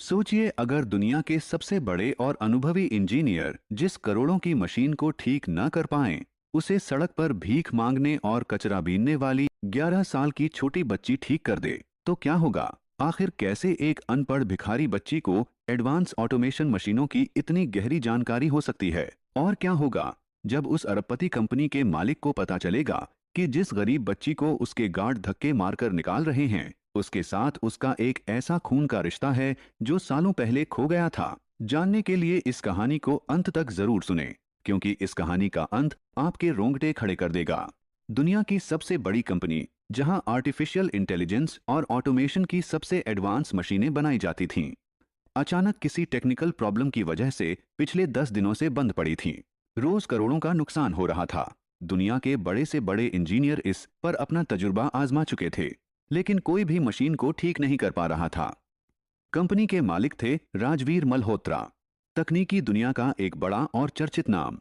सोचिए अगर दुनिया के सबसे बड़े और अनुभवी इंजीनियर जिस करोड़ों की मशीन को ठीक न कर पाएं, उसे सड़क पर भीख मांगने और कचरा बीनने वाली 11 साल की छोटी बच्ची ठीक कर दे, तो क्या होगा? आखिर कैसे एक अनपढ़ भिखारी बच्ची को एडवांस ऑटोमेशन मशीनों की इतनी गहरी जानकारी हो सकती है? और क्या होगा जब उस अरबपति कंपनी के मालिक को पता चलेगा कि जिस गरीब बच्ची को उसके गार्ड धक्के मारकर निकाल रहे हैं, उसके साथ उसका एक ऐसा खून का रिश्ता है जो सालों पहले खो गया था। जानने के लिए इस कहानी को अंत तक जरूर सुने, क्योंकि इस कहानी का अंत आपके रोंगटे खड़े कर देगा। दुनिया की सबसे बड़ी कंपनी, जहां आर्टिफिशियल इंटेलिजेंस और ऑटोमेशन की सबसे एडवांस मशीनें बनाई जाती थीं, अचानक किसी टेक्निकल प्रॉब्लम की वजह से पिछले 10 दिनों से बंद पड़ी थी। रोज करोड़ों का नुकसान हो रहा था। दुनिया के बड़े से बड़े इंजीनियर इस पर अपना तजुर्बा आजमा चुके थे, लेकिन कोई भी मशीन को ठीक नहीं कर पा रहा था। कंपनी के मालिक थे राजवीर मल्होत्रा, तकनीकी दुनिया का एक बड़ा और चर्चित नाम।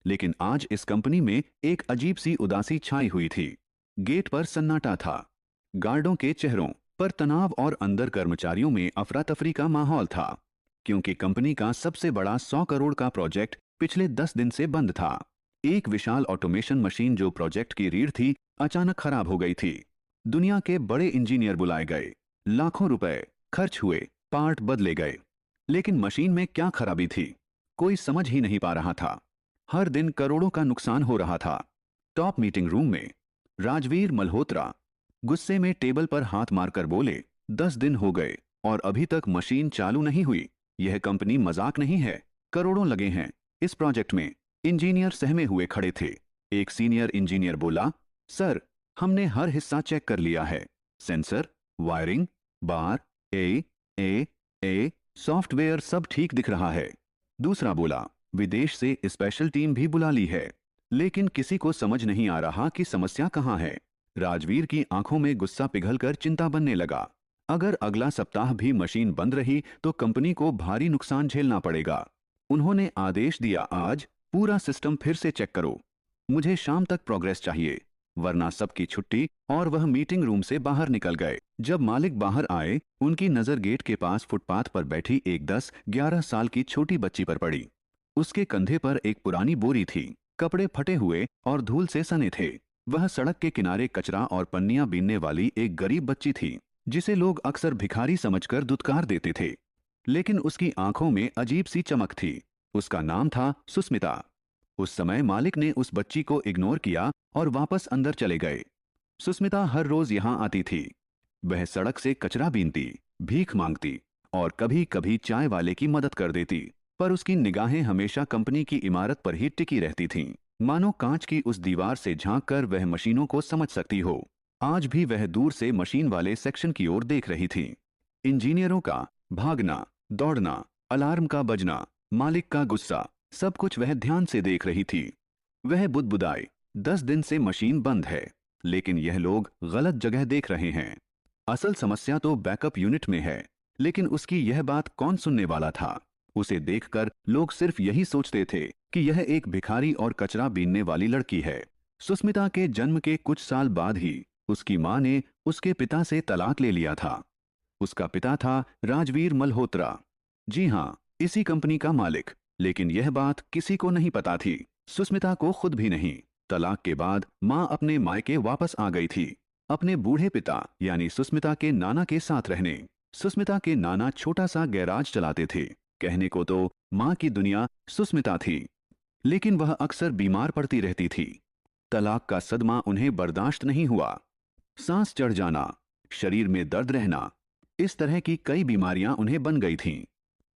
लेकिन आज इस कंपनी में एक अजीब सी उदासी छाई हुई थी। गेट पर सन्नाटा था, गार्डों के चेहरों पर तनाव और अंदर कर्मचारियों में अफरा तफरी का माहौल था, क्योंकि कंपनी का सबसे बड़ा 100 करोड़ का प्रोजेक्ट पिछले 10 दिन से बंद था। एक विशाल ऑटोमेशन मशीन जो प्रोजेक्ट की रीढ़ थी, अचानक खराब हो गई थी। दुनिया के बड़े इंजीनियर बुलाए गए, लाखों रुपए खर्च हुए, पार्ट बदले गए, लेकिन मशीन में क्या खराबी थी, कोई समझ ही नहीं पा रहा था। हर दिन करोड़ों का नुकसान हो रहा था। टॉप मीटिंग रूम में राजवीर मल्होत्रा गुस्से में टेबल पर हाथ मारकर बोले, 10 दिन हो गए और अभी तक मशीन चालू नहीं हुई। यह कंपनी मजाक नहीं है, करोड़ों लगे हैं इस प्रोजेक्ट में। इंजीनियर सहमे हुए खड़े थे। एक सीनियर इंजीनियर बोला, सर, हमने हर हिस्सा चेक कर लिया है। Sensor, wiring, bar, A a software सब ठीक दिख रहा है। दूसरा बोला, विदेश से स्पेशल टीम भी बुला ली है, लेकिन किसी को समझ नहीं आ रहा कि समस्या कहाँ है। राजवीर की आंखों में गुस्सा पिघलकर चिंता बनने लगा। अगर अगला सप्ताह भी मशीन बंद रही तो कंपनी को भारी नुकसान झेलना पड़ेगा। उन्होंने आदेश दिया, आज पूरा सिस्टम फिर से चेक करो। मुझे शाम तक प्रोग्रेस चाहिए, वरना सबकी छुट्टी। और वह मीटिंग रूम से बाहर निकल गए। जब मालिक बाहर आए, उनकी नजर गेट के पास फुटपाथ पर बैठी एक 10-11 साल की छोटी बच्ची पर पड़ी। उसके कंधे पर एक पुरानी बोरी थी, कपड़े फटे हुए और धूल से सने थे। वह सड़क के किनारे कचरा और पन्नियां बीनने वाली एक गरीब बच्ची थी, जिसे लोग अक्सर भिखारी समझकर दुत्कार देते थे। लेकिन उसकी आंखों में अजीब सी चमक थी। उसका नाम था सुस्मिता। उस समय मालिक ने उस बच्ची को इग्नोर किया और वापस अंदर चले गए। सुस्मिता हर रोज यहां आती थी। वह सड़क से कचरा बीनती, भीख मांगती और कभी कभी चाय वाले की मदद कर देती, पर उसकी निगाहें हमेशा कंपनी की इमारत पर ही टिकी रहती थीं, मानो कांच की उस दीवार से झांककर वह मशीनों को समझ सकती हो। आज भी वह दूर से मशीन वाले सेक्शन की ओर देख रही थी। इंजीनियरों का भागना, दौड़ना, अलार्म का बजना, मालिक का गुस्सा, सब कुछ वह ध्यान से देख रही थी। वह बुदबुदाई, 10 दिन से मशीन बंद है, लेकिन यह लोग गलत जगह देख रहे हैं। असल समस्या तो बैकअप यूनिट में है, लेकिन उसकी यह बात कौन सुनने वाला था? उसे देखकर लोग सिर्फ यही सोचते थे कि यह एक भिखारी और कचरा बीनने वाली लड़की है। सुस्मिता के जन्म के कुछ साल बाद ही उसकी मां ने उसके पिता से तलाक ले लिया था। उसका पिता था राजवीर मल्होत्रा, जी हां, इसी कंपनी का मालिक। लेकिन यह बात किसी को नहीं पता थी, सुस्मिता को खुद भी नहीं। तलाक के बाद मां अपने मायके वापस आ गई थी, अपने बूढ़े पिता यानी सुस्मिता के नाना के साथ रहने। सुस्मिता के नाना छोटा सा गैराज चलाते थे। कहने को तो मां की दुनिया सुस्मिता थी, लेकिन वह अक्सर बीमार पड़ती रहती थी। तलाक का सदमा उन्हें बर्दाश्त नहीं हुआ। सांस चढ़ जाना, शरीर में दर्द रहना, इस तरह की कई बीमारियां उन्हें बन गई थीं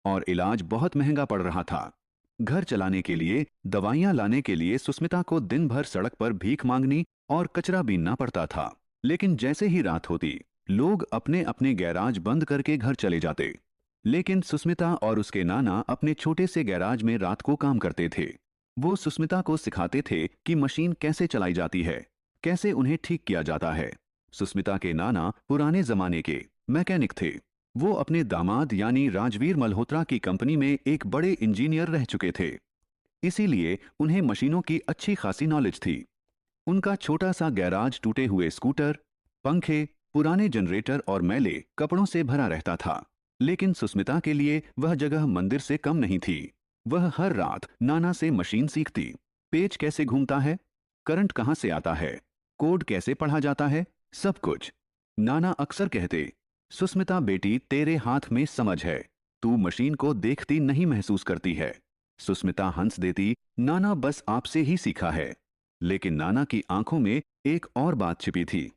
और इलाज बहुत महंगा पड़ रहा था। घर चलाने के लिए, दवाइयां लाने के लिए सुस्मिता को दिन भर सड़क पर भीख मांगनी और कचरा बीनना पड़ता था। लेकिन जैसे ही रात होती, लोग अपने अपने गैराज बंद करके घर चले जाते। लेकिन सुस्मिता और उसके नाना अपने छोटे से गैराज में रात को काम करते थे। वो सुस्मिता को सिखाते थे कि मशीन कैसे चलाई जाती है, कैसे उन्हें ठीक किया जाता है। सुस्मिता के नाना पुराने जमाने के मैकेनिक थे। वो अपने दामाद यानी राजवीर मल्होत्रा की कंपनी में एक बड़े इंजीनियर रह चुके थे, इसीलिए उन्हें मशीनों की अच्छी खासी नॉलेज थी। उनका छोटा सा गैराज टूटे हुए स्कूटर, पंखे, पुराने जनरेटर और मैले कपड़ों से भरा रहता था। लेकिन सुस्मिता के लिए वह जगह मंदिर से कम नहीं थी। वह हर रात नाना से मशीन सीखती। पेज कैसे घूमता है, करंट कहाँ से आता है, कोड कैसे पढ़ा जाता है, सब कुछ। नाना अक्सर कहते, सुस्मिता बेटी तेरे हाथ में समझ है, तू मशीन को देखती नहीं महसूस करती है। सुस्मिता हंस देती, नाना बस आपसे ही सीखा है। लेकिन नाना की आंखों में एक और बात छिपी थी,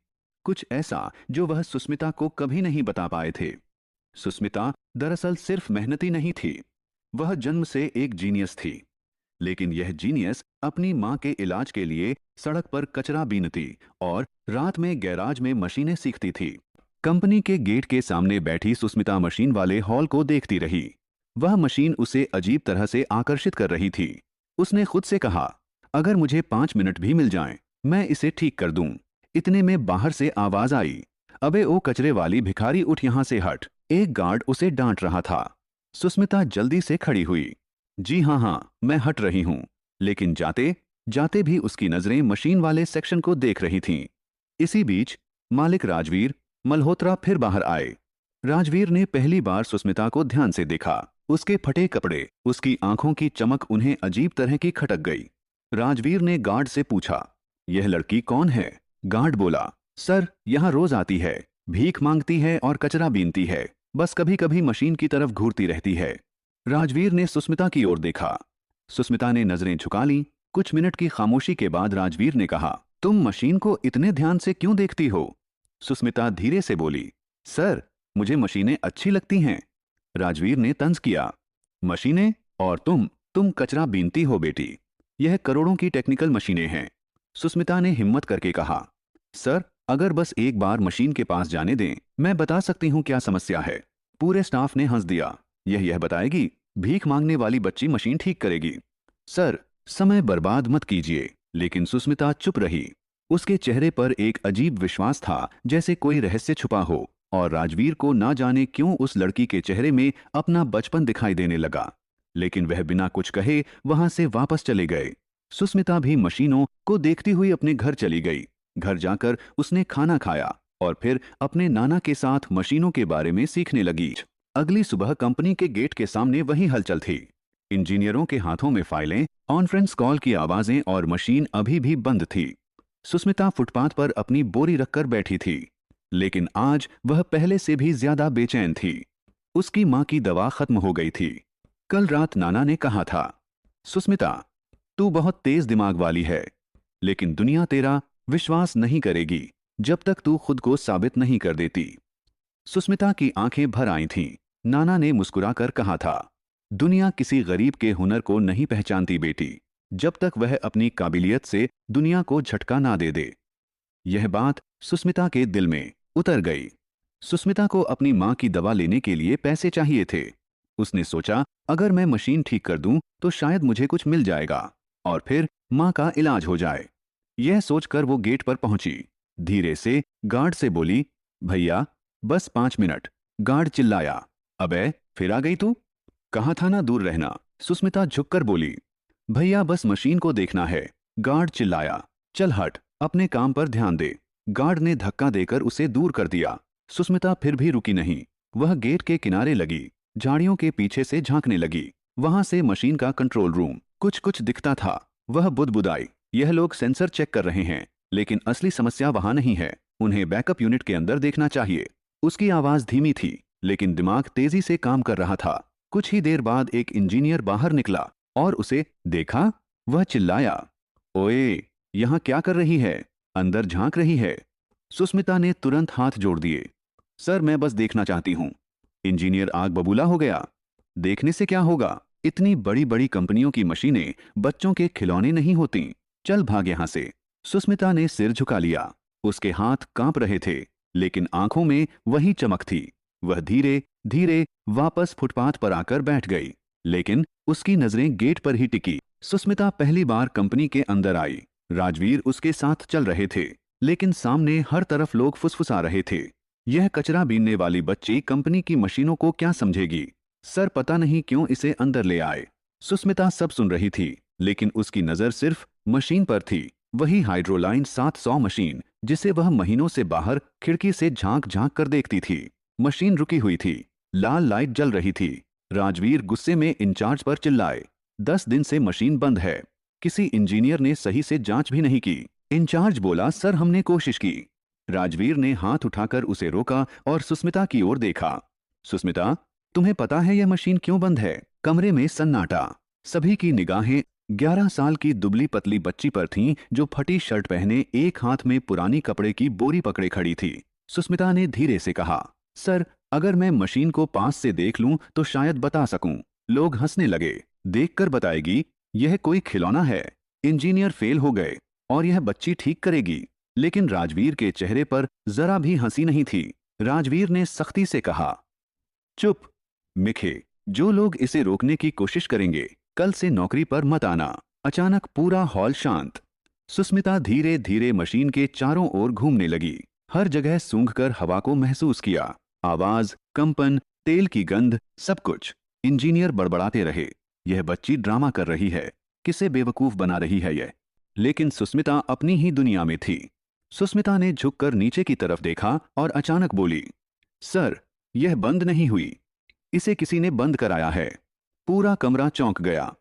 कुछ ऐसा जो वह सुस्मिता को कभी नहीं बता पाए थे। सुस्मिता दरअसल सिर्फ मेहनती नहीं थी, वह जन्म से एक जीनियस थी। लेकिन यह जीनियस अपनी मां के इलाज के लिए सड़क पर कचरा बीनती और रात में गैराज में मशीनें सीखती थी। कंपनी के गेट के सामने बैठी सुस्मिता मशीन वाले हॉल को देखती रही। वह मशीन उसे अजीब तरह से आकर्षित कर रही थी। उसने खुद से कहा, अगर मुझे 5 मिनट भी मिल जाएं, मैं इसे ठीक कर दूं। इतने में बाहर से आवाज आई, अबे ओ कचरे वाली भिखारी, उठ यहां से हट। एक गार्ड उसे डांट रहा था। सुस्मिता जल्दी से खड़ी हुई। जी हाँ, मैं हट रही हूं। लेकिन जाते जाते भी उसकी नजरें मशीन वाले सेक्शन को देख रही थीं। इसी बीच मालिक राजवीर मल्होत्रा फिर बाहर आए। राजवीर ने पहली बार सुस्मिता को ध्यान से देखा। उसके फटे कपड़े, उसकी आंखों की चमक उन्हें अजीब तरह की खटक गई। राजवीर ने गार्ड से पूछा, यह लड़की कौन है? गार्ड बोला, सर, यहाँ रोज आती है, भीख मांगती है और कचरा बीनती है, बस कभी कभी मशीन की तरफ घूरती रहती है। राजवीर ने सुस्मिता की ओर देखा। सुस्मिता ने नजरें झुका लीं। कुछ मिनट की खामोशी के बाद राजवीर ने कहा, तुम मशीन को इतने ध्यान से क्यों देखती हो? सुस्मिता धीरे से बोली, सर, मुझे मशीनें अच्छी लगती हैं। राजवीर ने तंज किया, मशीनें? और तुम कचरा बीनती हो बेटी। यह करोड़ों की टेक्निकल मशीनें हैं। सुस्मिता ने हिम्मत करके कहा, सर, अगर बस एक बार मशीन के पास जाने दें, मैं बता सकती हूँ क्या समस्या है। पूरे स्टाफ ने हंस दिया। यह बताएगी, भीख मांगने वाली बच्ची मशीन ठीक करेगी। सर, समय बर्बाद मत कीजिए। लेकिन सुस्मिता चुप रही। उसके चेहरे पर एक अजीब विश्वास था, जैसे कोई रहस्य छुपा हो। और राजवीर को ना जाने क्यों उस लड़की के चेहरे में अपना बचपन दिखाई देने लगा। लेकिन वह बिना कुछ कहे वहां से वापस चले गए। सुस्मिता भी मशीनों को देखती हुई अपने घर चली गई। घर जाकर उसने खाना खाया और फिर अपने नाना के साथ मशीनों के बारे में सीखने लगी। अगली सुबह कंपनी के गेट के सामने वही हलचल थी। इंजीनियरों के हाथों में फाइलें, कॉन्फ्रेंस कॉल की आवाजें और मशीन अभी भी बंद थी। सुस्मिता फुटपाथ पर अपनी बोरी रखकर बैठी थी। लेकिन आज वह पहले से भी ज्यादा बेचैन थी। उसकी मां की दवा खत्म हो गई थी। कल रात नाना ने कहा था, सुस्मिता, तू बहुत तेज दिमाग वाली है, लेकिन दुनिया तेरा विश्वास नहीं करेगी जब तक तू खुद को साबित नहीं कर देती। सुस्मिता की आंखें भर आई थीं। नाना ने मुस्कुराकर कहा था, दुनिया किसी गरीब के हुनर को नहीं पहचानती बेटी, जब तक वह अपनी काबिलियत से दुनिया को झटका ना दे दे। यह बात सुस्मिता के दिल में उतर गई। सुस्मिता को अपनी मां की दवा लेने के लिए पैसे चाहिए थे। उसने सोचा, अगर मैं मशीन ठीक कर दूं तो शायद मुझे कुछ मिल जाएगा और फिर मां का इलाज हो जाए। यह सोचकर वो गेट पर पहुंची। धीरे से गार्ड से बोली, भैया, बस 5 मिनट। गार्ड चिल्लाया, अबे, फिर आ गई तू? कहा था ना दूर रहना। सुस्मिता झुककर बोली, भैया, बस मशीन को देखना है। गार्ड चिल्लाया, चल हट, अपने काम पर ध्यान दे। गार्ड ने धक्का देकर उसे दूर कर दिया। सुस्मिता फिर भी रुकी नहीं। वह गेट के किनारे लगी, झाड़ियों के पीछे से झांकने लगी। वहां से मशीन का कंट्रोल रूम कुछ कुछ दिखता था। वह बुदबुदाई, यह लोग सेंसर चेक कर रहे हैं, लेकिन असली समस्या वहां नहीं है। उन्हें बैकअप यूनिट के अंदर देखना चाहिए। उसकी आवाज धीमी थी, लेकिन दिमाग तेजी से काम कर रहा था। कुछ ही देर बाद एक इंजीनियर बाहर निकला और उसे देखा। वह चिल्लाया, ओए, यहां क्या कर रही है? अंदर झांक रही है। सुस्मिता ने तुरंत हाथ जोड़ दिए। सर, मैं बस देखना चाहती हूं। इंजीनियर आग बबूला हो गया। देखने से क्या होगा? इतनी बड़ी बड़ी कंपनियों की मशीनें बच्चों के खिलौने नहीं होती। चल भाग यहां से। सुस्मिता ने सिर झुका लिया। उसके हाथ कांप रहे थे, लेकिन आंखों में वही चमक थी। वह धीरे धीरे वापस फुटपाथ पर आकर बैठ गई, लेकिन उसकी नजरें गेट पर ही टिकी। सुस्मिता पहली बार कंपनी के अंदर आई। राजवीर उसके साथ चल रहे थे, लेकिन सामने हर तरफ लोग फुसफुसा रहे थे। यह कचरा बीनने वाली बच्ची कंपनी की मशीनों को क्या समझेगी? सर, पता नहीं क्यों इसे अंदर ले आए। सुस्मिता सब सुन रही थी, लेकिन उसकी नजर सिर्फ मशीन पर थी। वही हाइड्रोलाइन 700 मशीन, जिसे वह महीनों से बाहर खिड़की से झांक झांक कर देखती थी। मशीन रुकी हुई थी। लाल लाइट जल रही थी। राजवीर गुस्से में इंचार्ज पर चिल्लाए, 10 दिन से मशीन बंद है। किसी इंजीनियर ने सही से जांच भी नहीं की। इंचार्ज बोला, सर हमने कोशिश की। राजवीर ने हाथ उठाकर उसे रोका और सुस्मिता की ओर देखा। सुस्मिता, तुम्हें पता है यह मशीन क्यों बंद है? कमरे में सन्नाटा। सभी की निगाहें 11 साल की दुबली पतली बच्ची पर थीं जो फटी शर्ट पहने एक हाथ में पुरानी कपड़े की बोरी पकड़े खड़ी थी। सुस्मिता ने धीरे से कहा, सर अगर मैं मशीन को पास से देख लूं तो शायद बता सकूं। लोग हंसने लगे। देखकर बताएगी, यह कोई खिलौना है। इंजीनियर फेल हो गए और यह बच्ची ठीक करेगी। लेकिन राजवीर के चेहरे पर जरा भी हंसी नहीं थी। राजवीर ने सख्ती से कहा, चुप मिखे, जो लोग इसे रोकने की कोशिश करेंगे कल से नौकरी पर मत आना। अचानक पूरा हॉल शांत। सुस्मिता धीरे धीरे मशीन के चारों ओर घूमने लगी। हर जगह सूंघकर हवा को महसूस किया। आवाज, कंपन, तेल की गंध, सब कुछ। इंजीनियर बड़बड़ाते रहे, यह बच्ची ड्रामा कर रही है, किसे बेवकूफ बना रही है यह। लेकिन सुस्मिता अपनी ही दुनिया में थी। सुस्मिता ने झुककर नीचे की तरफ देखा और अचानक बोली, सर यह बंद नहीं हुई, इसे किसी ने बंद कराया है। पूरा कमरा चौंक गया।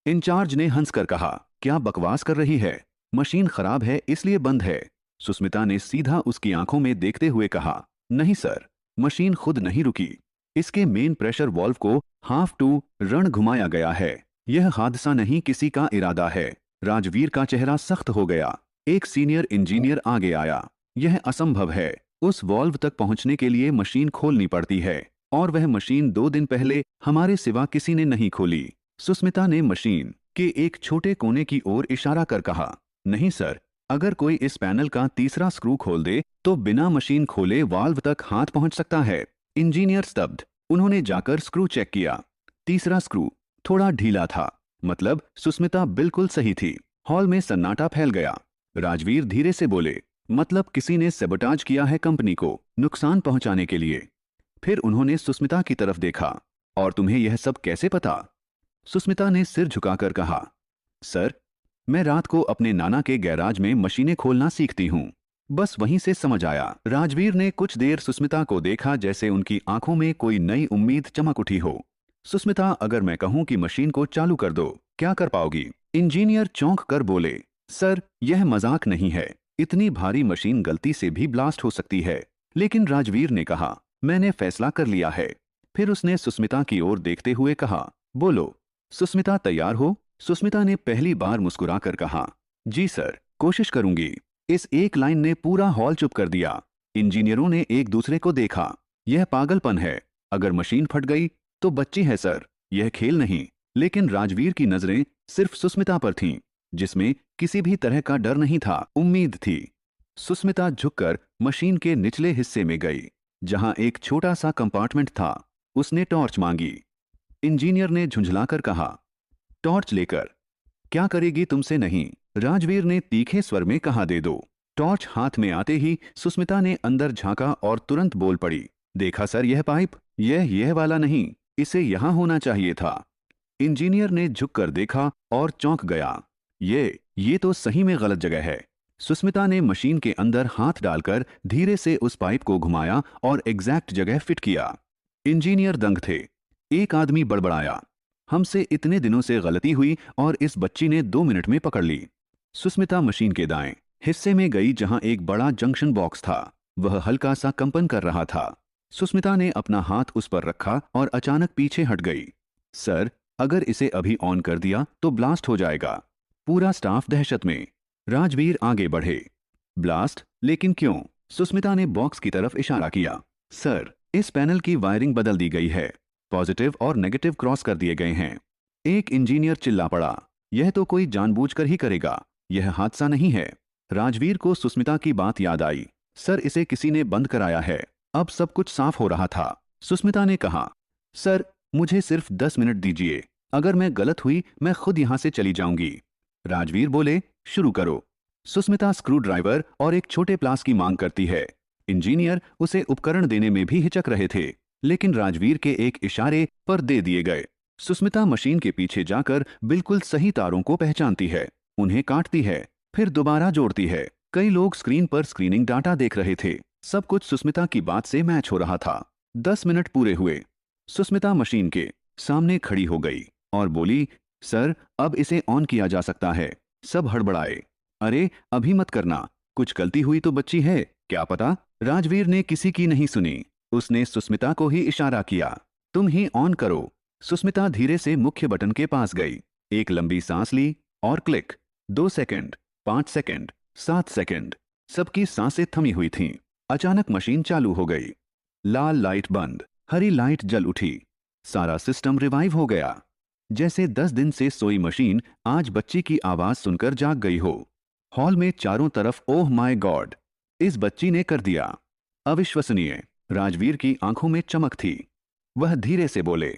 इंचार्ज ने हंसकर कहा, क्या बकवास कर रही है? मशीन खराब है इसलिए बंद है। सुस्मिता ने सीधा उसकी आंखों में देखते हुए कहा, नहीं सर, मशीन खुद नहीं रुकी। इसके मेन प्रेशर वॉल्व को हाफ टू रन घुमाया गया है। यह हादसा नहीं, किसी का इरादा है। राजवीर का चेहरा सख्त हो गया। एक सीनियर इंजीनियर आगे आया, यह असंभव है। उस वॉल्व तक पहुंचने के लिए मशीन खोलनी पड़ती है और वह मशीन 2 दिन पहले हमारे सिवा किसी ने नहीं खोली। सुस्मिता ने मशीन के एक छोटे कोने की ओर इशारा कर कहा, नहीं सर, अगर कोई इस पैनल का तीसरा स्क्रू खोल दे तो बिना मशीन खोले वाल्व तक हाथ पहुंच सकता है। इंजीनियर स्तब्ध। उन्होंने जाकर स्क्रू चेक किया। तीसरा स्क्रू थोड़ा ढीला था। मतलब सुस्मिता बिल्कुल सही थी। हॉल में सन्नाटा फैल गया। राजवीर धीरे से बोले, मतलब किसी ने सेबोटाज किया है कंपनी को नुकसान पहुंचाने के लिए। फिर उन्होंने सुस्मिता की तरफ देखा, और तुम्हें यह सब कैसे पता? सुस्मिता ने सिर झुकाकर कहा, सर मैं रात को अपने नाना के गैराज में मशीनें खोलना सीखती हूँ, बस वहीं से समझ आया। राजवीर ने कुछ देर सुस्मिता को देखा, जैसे उनकी आंखों में कोई नई उम्मीद चमक उठी हो। सुस्मिता, अगर मैं कहूं कि मशीन को चालू कर दो, क्या कर पाओगी? इंजीनियर चौंक कर बोले, सर यह मजाक नहीं है, इतनी भारी मशीन गलती से भी ब्लास्ट हो सकती है। लेकिन राजवीर ने कहा, मैंने फैसला कर लिया है। फिर उसने सुस्मिता की ओर देखते हुए कहा, बोलो सुस्मिता, तैयार हो? सुस्मिता ने पहली बार मुस्कुराकर कहा, जी सर, कोशिश करूंगी। इस एक लाइन ने पूरा हॉल चुप कर दिया। इंजीनियरों ने एक दूसरे को देखा। यह पागलपन है। अगर मशीन फट गई तो बच्ची है सर, यह खेल नहीं। लेकिन राजवीर की नजरें सिर्फ सुस्मिता पर थीं, जिसमें किसी भी तरह का डर नहीं था, उम्मीद थी। सुस्मिता झुककर मशीन के निचले हिस्से में गई, जहां एक छोटा सा कंपार्टमेंट था। उसने टॉर्च मांगी। इंजीनियर ने झुंझलाकर कहा, टॉर्च लेकर क्या करेगी? तुमसे नहीं। राजवीर ने तीखे स्वर में कहा, दे दो। टॉर्च हाथ में आते ही सुस्मिता ने अंदर झांका और तुरंत बोल पड़ी, देखा सर, यह पाइप, यह वाला नहीं, इसे यहां होना चाहिए था। इंजीनियर ने झुककर देखा और चौंक गया, ये तो सही में गलत जगह है। सुस्मिता ने मशीन के अंदर हाथ डालकर धीरे से उस पाइप को घुमाया और एग्जैक्ट जगह फिट किया। इंजीनियर दंग थे। एक आदमी बड़बड़ाया, हमसे इतने दिनों से गलती हुई और इस बच्ची ने 2 मिनट में पकड़ ली। सुस्मिता मशीन के दाएं हिस्से में गई, जहां एक बड़ा जंक्शन बॉक्स था। वह हल्का सा कंपन कर रहा था। सुस्मिता ने अपना हाथ उस पर रखा और अचानक पीछे हट गई। सर, अगर इसे अभी ऑन कर दिया तो ब्लास्ट हो जाएगा। पूरा स्टाफ दहशत में। राजवीर आगे बढ़े। ब्लास्ट? लेकिन क्यों? सुस्मिता ने बॉक्स की तरफ इशारा किया। सर, इस पैनल की वायरिंग बदल दी गई है। पॉजिटिव और नेगेटिव क्रॉस कर दिए गए हैं। एक इंजीनियर चिल्ला पड़ा, यह तो कोई जानबूझकर ही करेगा, यह हादसा नहीं है। राजवीर को सुस्मिता की बात याद आई। सर, इसे किसी ने बंद कराया है। अब सब कुछ साफ हो रहा था। सुस्मिता ने कहा, सर मुझे सिर्फ 10 मिनट दीजिए, अगर मैं गलत हुई मैं खुद यहां से चली जाऊंगी। राजवीर बोले, शुरू करो। सुस्मिता स्क्रू ड्राइवर और एक छोटे प्लास की मांग करती है। इंजीनियर उसे उपकरण देने में भी हिचक रहे थे, लेकिन राजवीर के एक इशारे पर दे दिए गए। सुस्मिता मशीन के पीछे जाकर बिल्कुल सही तारों को पहचानती है, उन्हें काटती है, फिर दोबारा जोड़ती है। कई लोग स्क्रीन पर स्क्रीनिंग डाटा देख रहे थे। सब कुछ सुस्मिता की बात से मैच हो रहा था। 10 मिनट पूरे हुए। सुस्मिता मशीन के सामने खड़ी हो गई और बोली, सर अब इसे ऑन किया जा सकता है। सब हड़बड़ाए। अरे अभी मत करना, कुछ गलती हुई तो बच्ची है, क्या पता। राजवीर ने किसी की नहीं सुनी। उसने सुस्मिता को ही इशारा किया, तुम ही ऑन करो। सुस्मिता धीरे से मुख्य बटन के पास गई, एक लंबी सांस ली और क्लिक। 2 second, 5 second, 7 second. सबकी सांसें थमी हुई थीं। अचानक मशीन चालू हो गई। लाल लाइट बंद, हरी लाइट जल उठी। सारा सिस्टम रिवाइव हो गया। जैसे 10 दिन से सोई मशीन आज बच्ची की आवाज सुनकर जाग गई हो। हॉल में चारों तरफ ओह माय गॉड, इस बच्ची ने कर दिया। अविश्वसनीय। राजवीर की आंखों में चमक थी। वह धीरे से बोले,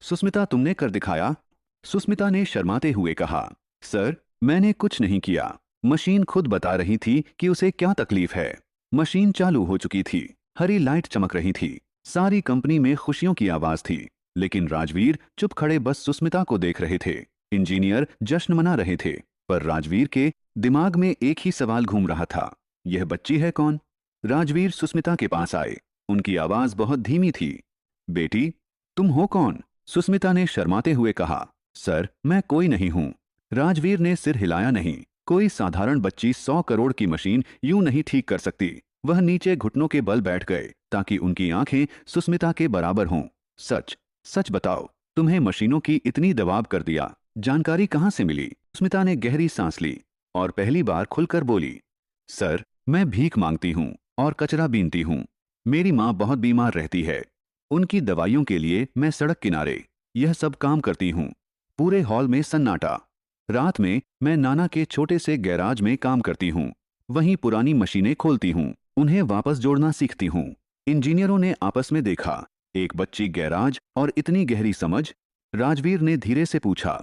सुस्मिता तुमने कर दिखाया। सुस्मिता ने शर्माते हुए कहा, सर मैंने कुछ नहीं किया, मशीन खुद बता रही थी कि उसे क्या तकलीफ है। मशीन चालू हो चुकी थी, हरी लाइट चमक रही थी, सारी कंपनी में खुशियों की आवाज थी। लेकिन राजवीर चुप खड़े बस सुस्मिता को देख रहे थे। इंजीनियर जश्न मना रहे थे, पर राजवीर के दिमाग में एक ही सवाल घूम रहा था, यह बच्ची है कौन। राजवीर सुस्मिता के पास आए। उनकी आवाज बहुत धीमी थी। बेटी तुम हो कौन। सुस्मिता ने शर्माते हुए कहा, सर मैं कोई नहीं हूं। राजवीर ने सिर हिलाया नहीं। कोई साधारण बच्ची 100 करोड़ की मशीन यूं नहीं ठीक कर सकती। वह नीचे घुटनों के बल बैठ गए ताकि उनकी आंखें सुस्मिता के बराबर हों। सच सच बताओ, तुम्हें मशीनों की इतनी दबाव कर दिया, जानकारी कहां से मिली। सुस्मिता ने गहरी सांस ली और पहली बार खुलकर बोली, सर मैं भीख मांगती हूं और कचरा बीनती हूं। मेरी माँ बहुत बीमार रहती है, उनकी दवाइयों के लिए मैं सड़क किनारे यह सब काम करती हूँ। पूरे हॉल में सन्नाटा। रात में मैं नाना के छोटे से गैराज में काम करती हूँ। वहीं पुरानी मशीनें खोलती हूँ, उन्हें वापस जोड़ना सीखती हूँ। इंजीनियरों ने आपस में देखा, एक बच्ची गैराज और इतनी गहरी समझ। राजवीर ने धीरे से पूछा,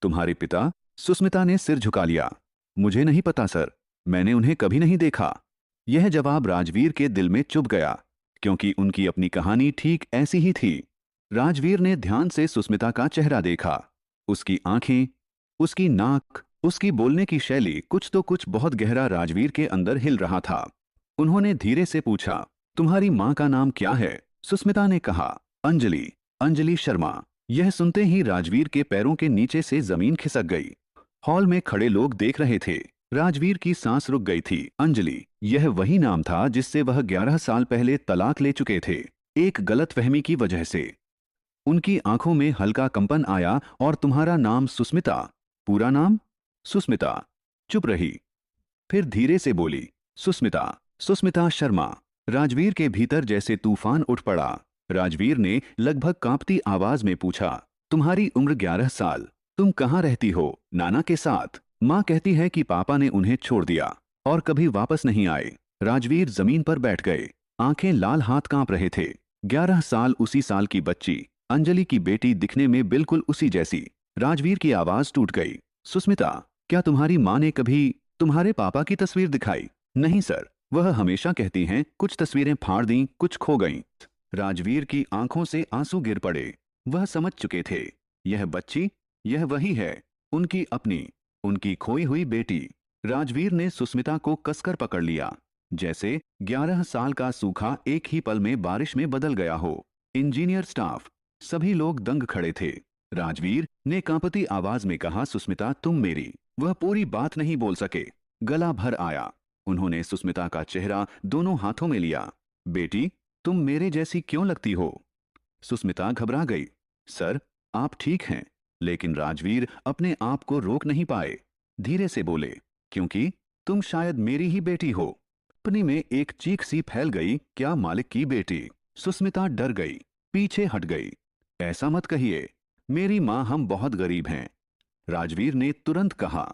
तुम्हारे पिता। सुस्मिता ने सिर झुका लिया, मुझे नहीं पता सर, मैंने उन्हें कभी नहीं देखा। यह जवाब राजवीर के दिल में चुभ गया, क्योंकि उनकी अपनी कहानी ठीक ऐसी ही थी। राजवीर ने ध्यान से सुस्मिता का चेहरा देखा। उसकी आंखें, उसकी नाक, उसकी बोलने की शैली, कुछ तो कुछ बहुत गहरा राजवीर के अंदर हिल रहा था। उन्होंने धीरे से पूछा, तुम्हारी माँ का नाम क्या है। सुस्मिता ने कहा, अंजलि, अंजलि शर्मा। यह सुनते ही राजवीर के पैरों के नीचे से जमीन खिसक गई। हॉल में खड़े लोग देख रहे थे। राजवीर की सांस रुक गई थी। अंजलि, यह वही नाम था जिससे वह 11 साल पहले तलाक ले चुके थे, एक गलतफहमी की वजह से। उनकी आंखों में हल्का कंपन आया। और तुम्हारा नाम सुस्मिता, पूरा नाम। सुस्मिता चुप रही, फिर धीरे से बोली, सुस्मिता, सुस्मिता शर्मा। राजवीर के भीतर जैसे तूफान उठ पड़ा। राजवीर ने लगभग कांपती आवाज में पूछा, तुम्हारी उम्र 11 साल, तुम कहाँ रहती हो। नाना के साथ। माँ कहती है कि पापा ने उन्हें छोड़ दिया और कभी वापस नहीं आए। राजवीर जमीन पर बैठ गए, आंखें लाल, हाथ कांप रहे थे। 11 साल, उसी साल की बच्ची, अंजलि की बेटी, दिखने में बिल्कुल उसी जैसी। राजवीर की आवाज टूट गई, सुस्मिता, क्या तुम्हारी माँ ने कभी तुम्हारे पापा की तस्वीर दिखाई। नहीं सर, वह हमेशा कहती हैं कुछ तस्वीरें फाड़ दी, कुछ खो गईं। राजवीर की आंखों से आंसू गिर पड़े। वह समझ चुके थे, यह बच्ची, यह वही है, उनकी अपनी, उनकी खोई हुई बेटी। राजवीर ने सुस्मिता को कसकर पकड़ लिया, जैसे 11 साल का सूखा एक ही पल में बारिश में बदल गया हो। इंजीनियर, स्टाफ, सभी लोग दंग खड़े थे। राजवीर ने कांपती आवाज में कहा, सुस्मिता तुम मेरी। वह पूरी बात नहीं बोल सके, गला भर आया। उन्होंने सुस्मिता का चेहरा दोनों हाथों में लिया। बेटी, तुम मेरे जैसी क्यों लगती हो। सुस्मिता घबरा गई। सर, आप ठीक हैं। लेकिन राजवीर अपने आप को रोक नहीं पाए। धीरे से बोले, क्योंकि तुम शायद मेरी ही बेटी हो। अपनी में एक चीख सी फैल गई, क्या मालिक की बेटी। सुस्मिता डर गई, पीछे हट गई। ऐसा मत कहिए, मेरी माँ, हम बहुत गरीब हैं। राजवीर ने तुरंत कहा,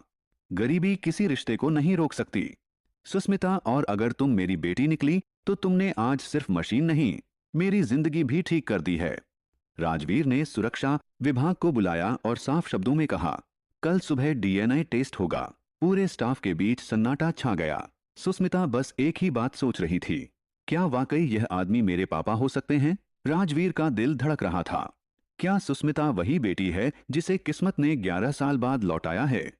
गरीबी किसी रिश्ते को नहीं रोक सकती। सुस्मिता, और अगर तुम मेरी बेटी निकली तो तुमने आज सिर्फ मशीन नहीं, मेरी जिंदगी भी ठीक कर दी है। राजवीर ने सुरक्षा विभाग को बुलाया और साफ शब्दों में कहा, कल सुबह डीएनए टेस्ट होगा। पूरे स्टाफ के बीच सन्नाटा छा गया। सुस्मिता बस एक ही बात सोच रही थी, क्या वाकई यह आदमी मेरे पापा हो सकते हैं। राजवीर का दिल धड़क रहा था। क्या सुस्मिता वही बेटी है जिसे किस्मत ने 11 साल बाद लौटाया है।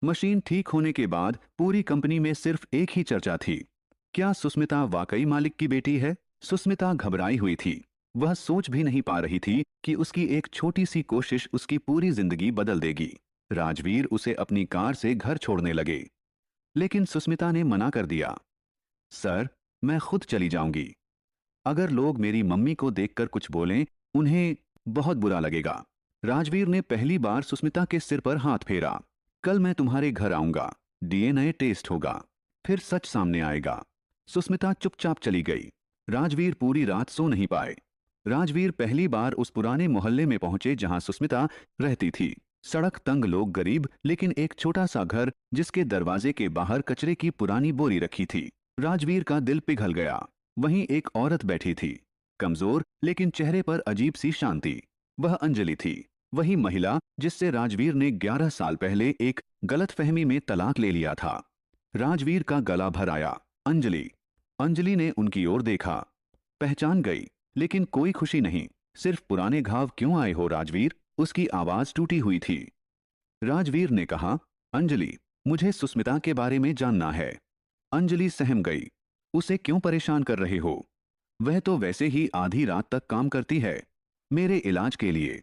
मशीन ठीक होने के बाद पूरी कंपनी में सिर्फ एक ही चर्चा थी, क्या सुस्मिता वाकई मालिक की बेटी है। सुस्मिता घबराई हुई थी, वह सोच भी नहीं पा रही थी कि उसकी एक छोटी सी कोशिश उसकी पूरी जिंदगी बदल देगी। राजवीर उसे अपनी कार से घर छोड़ने लगे, लेकिन सुस्मिता ने मना कर दिया। सर, मैं खुद चली जाऊंगी। अगर लोग मेरी मम्मी को देखकर कुछ बोलें, उन्हें बहुत बुरा लगेगा। राजवीर ने पहली बार सुस्मिता के सिर पर हाथ फेरा। कल मैं तुम्हारे घर आऊंगा, डीएनए टेस्ट होगा, फिर सच सामने आएगा। सुस्मिता चुपचाप चली गई। राजवीर पूरी रात सो नहीं पाए। राजवीर पहली बार उस पुराने मोहल्ले में पहुंचे जहां सुस्मिता रहती थी। सड़क तंग, लोग गरीब, लेकिन एक छोटा सा घर जिसके दरवाजे के बाहर कचरे की पुरानी बोरी रखी थी। राजवीर का दिल पिघल गया। वहीं एक औरत बैठी थी, कमजोर लेकिन चेहरे पर अजीब सी शांति। वह अंजलि थी, वही महिला जिससे राजवीर ने 11 साल पहले एक गलतफहमी में तलाक ले लिया था। राजवीर का गला भर आया। अंजलि। अंजलि ने उनकी ओर देखा, पहचान गई, लेकिन कोई खुशी नहीं, सिर्फ पुराने घाव। क्यों आए हो राजवीर? उसकी आवाज टूटी हुई थी। राजवीर ने कहा, अंजलि, मुझे सुस्मिता के बारे में जानना है। अंजलि सहम गई। उसे क्यों परेशान कर रहे हो? वह तो वैसे ही आधी रात तक काम करती है, मेरे इलाज के लिए।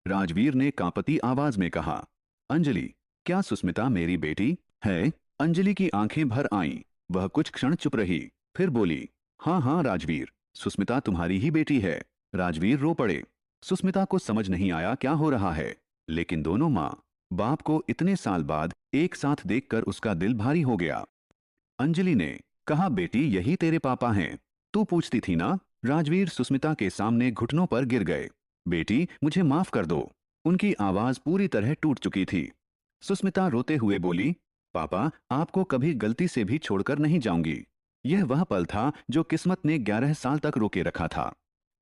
राजवीर ने कांपती आवाज में कहा, अंजलि, क्या सुस्मिता मेरी बेटी है? अंजलि की आंखें भर आईं। वह कुछ क्षण चुप रही, फिर बोली, हाँ हाँ राजवीर, सुस्मिता तुम्हारी ही बेटी है। राजवीर रो पड़े। सुस्मिता को समझ नहीं आया क्या हो रहा है, लेकिन दोनों माँ बाप को इतने साल बाद एक साथ देखकर उसका दिल भारी हो गया। अंजलि ने कहा, बेटी, यही तेरे पापा हैं, तू पूछती थी ना? राजवीर सुस्मिता के सामने घुटनों पर गिर गए। बेटी, मुझे माफ कर दो। उनकी आवाज पूरी तरह टूट चुकी थी। सुस्मिता रोते हुए बोली, पापा, आपको कभी गलती से भी छोड़कर नहीं जाऊंगी। यह वह पल था जो किस्मत ने 11 साल तक रोके रखा था।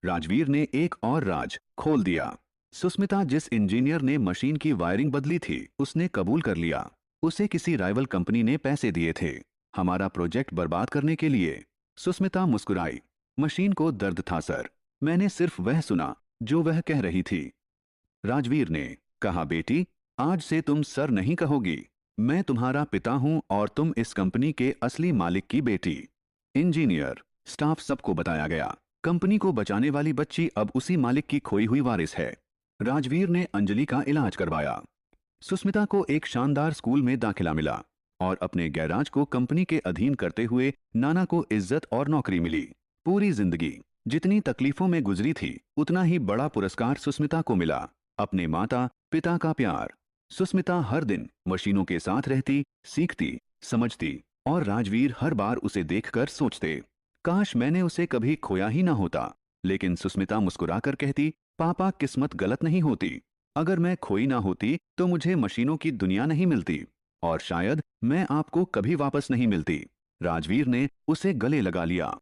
राजवीर ने एक और राज खोल दिया। सुस्मिता जिस इंजीनियर ने मशीन की वायरिंग बदली थी, उसने कबूल कर लिया। उसे किसी राइवल कंपनी ने पैसे दिए थे, हमारा प्रोजेक्ट बर्बाद करने के लिए। सुस्मिता मुस्कुराई। मशीन को दर्द था सर, मैंने सिर्फ वह सुना जो वह कह रही थी। राजवीर ने कहा, बेटी, आज से तुम सर नहीं कहोगी, मैं तुम्हारा पिता हूं और तुम इस कंपनी के असली मालिक की बेटी। इंजीनियर, स्टाफ सबको बताया गया, कंपनी को बचाने वाली बच्ची अब उसी मालिक की खोई हुई वारिस है। राजवीर ने अंजलि का इलाज करवाया। सुस्मिता को एक शानदार स्कूल में दाखिला मिला और अपने गैराज को कंपनी के अधीन करते हुए नाना को इज्जत और नौकरी मिली। पूरी जिंदगी जितनी तकलीफों में गुजरी थी, उतना ही बड़ा पुरस्कार सुस्मिता को मिला, अपने माता पिता का प्यार। सुस्मिता हर दिन मशीनों के साथ रहती, सीखती, समझती, और राजवीर हर बार उसे देखकर सोचते, काश मैंने उसे कभी खोया ही ना होता। लेकिन सुस्मिता मुस्कुराकर कहती, पापा, किस्मत गलत नहीं होती। अगर मैं खोई ना होती तो मुझे मशीनों की दुनिया नहीं मिलती, और शायद मैं आपको कभी वापस नहीं मिलती। राजवीर ने उसे गले लगा लिया।